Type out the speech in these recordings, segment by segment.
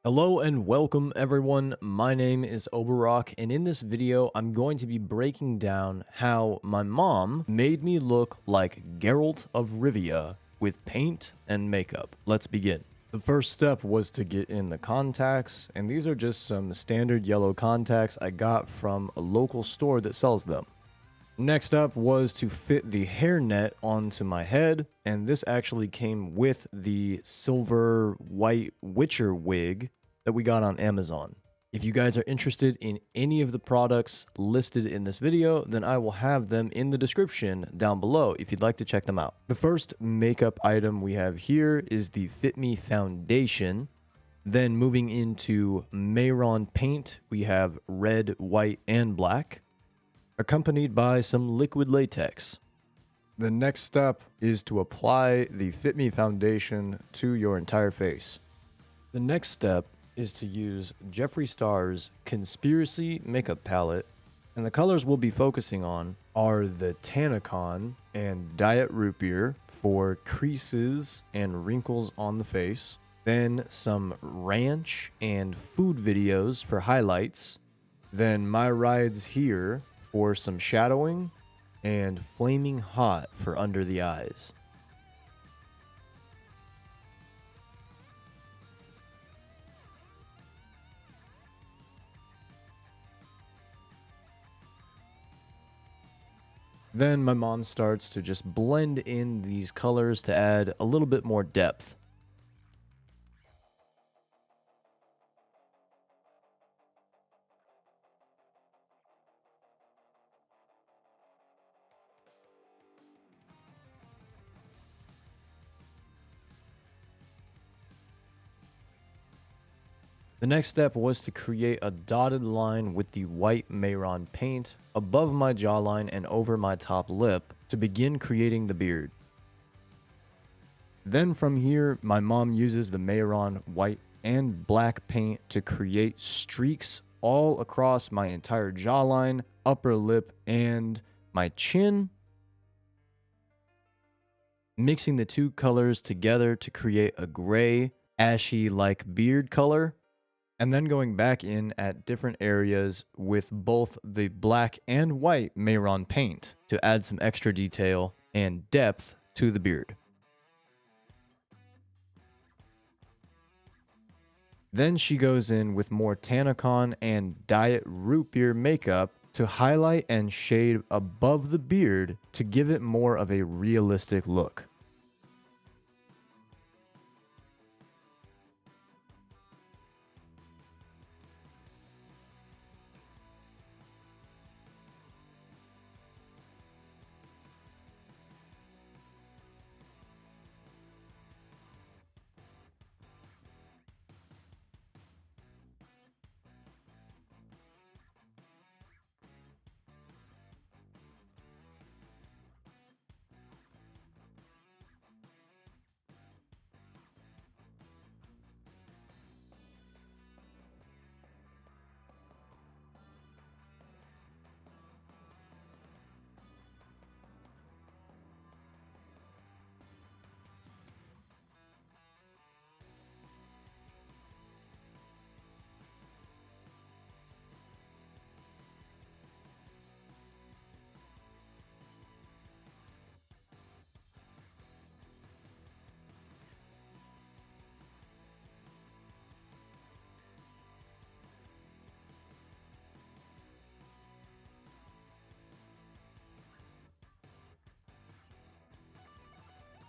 Hello and welcome everyone, my name is Oborrok and in this video I'm going to be breaking down how my mom made me look like Geralt of Rivia with paint and makeup. Let's begin. The first step was to get in the contacts, and these are just some standard yellow contacts I got from a local store that sells them. Next up was to fit the hairnet onto my head, and this actually came with the silver white Witcher wig that we got on Amazon. If you guys are interested in any of the products listed in this video, then I will have them in the description down below if you'd like to check them out. The first makeup item we have here is the Fit Me foundation. Then moving into Mayron paint, we have red, white, and black, accompanied by some liquid latex. The next step is to apply the Fit Me foundation to your entire face. The next step is to use Jeffree Star's Conspiracy makeup palette, and the colors we'll be focusing on are the Tanacon and Diet Root Beer for creases and wrinkles on the face, then some Ranch and food videos for highlights, then My Rides Here for some shadowing, and Flaming Hot for under the eyes. Then my mom starts to just blend in these colors to add a little bit more depth. The next step was to create a dotted line with the white Mayron paint above my jawline and over my top lip to begin creating the beard. Then from here, my mom uses the Mayron white and black paint to create streaks all across my entire jawline, upper lip, and my chin, mixing the two colors together to create a gray, ashy-like beard color, and then going back in at different areas with both the black and white Mayron paint to add some extra detail and depth to the beard. Then she goes in with more Tanacon and Diet Root Beer makeup to highlight and shade above the beard to give it more of a realistic look.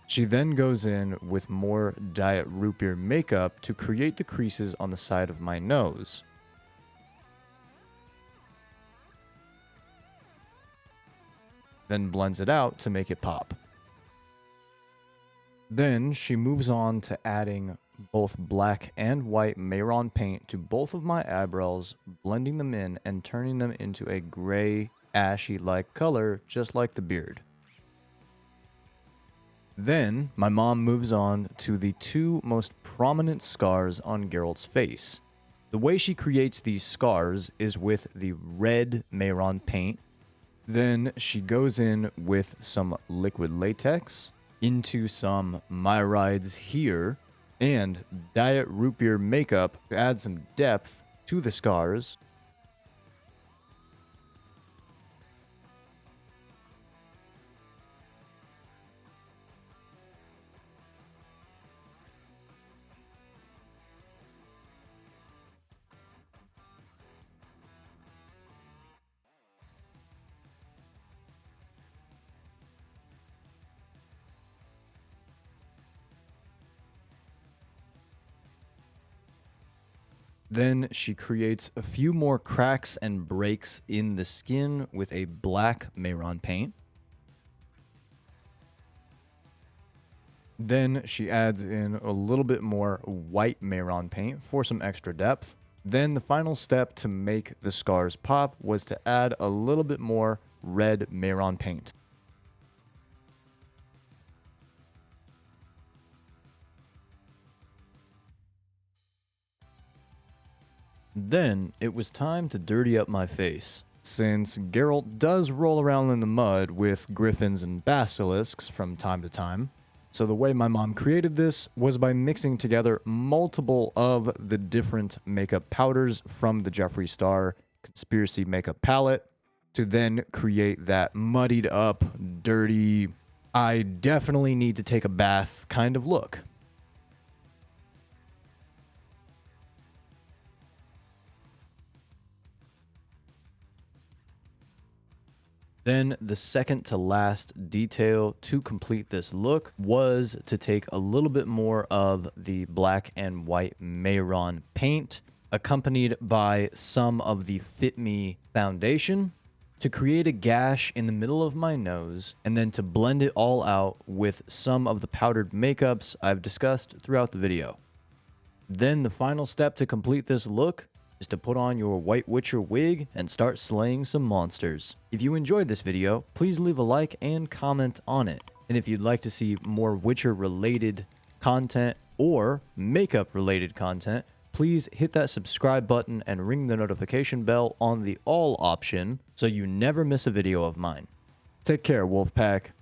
She then goes in with more Diet Root Beer makeup to create the creases on the side of my nose. Then blends it out to make it pop. Then she moves on to adding both black and white Mayron paint to both of my eyebrows, blending them in and turning them into a gray, ashy-like color, just like the beard. Then, my mom moves on to the two most prominent scars on Geralt's face. The way she creates these scars is with the red Mayron paint. Then she goes in with some liquid latex into some My Rides Here and Diet Root Beer makeup to add some depth to the scars. Then she creates a few more cracks and breaks in the skin with a black Mayron paint. Then she adds in a little bit more white Mayron paint for some extra depth. Then the final step to make the scars pop was to add a little bit more red Mayron paint. Then it was time to dirty up my face. Since Geralt does roll around in the mud with griffins and basilisks from time to time, so the way my mom created this was by mixing together multiple of the different makeup powders from the Jeffree Star Conspiracy Makeup Palette to then create that muddied up, dirty, I definitely need to take a bath kind of look. Then the second to last detail to complete this look was to take a little bit more of the black and white Mayron paint, accompanied by some of the Fit Me foundation, to create a gash in the middle of my nose, and then to blend it all out with some of the powdered makeups I've discussed throughout the video. Then the final step to complete this look is to put on your White Witcher wig and start slaying some monsters. If you enjoyed this video, please leave a like and comment on it. And if you'd like to see more Witcher related content or makeup related content, please hit that subscribe button and ring the notification bell on the all option so you never miss a video of mine. Take care, Wolfpack.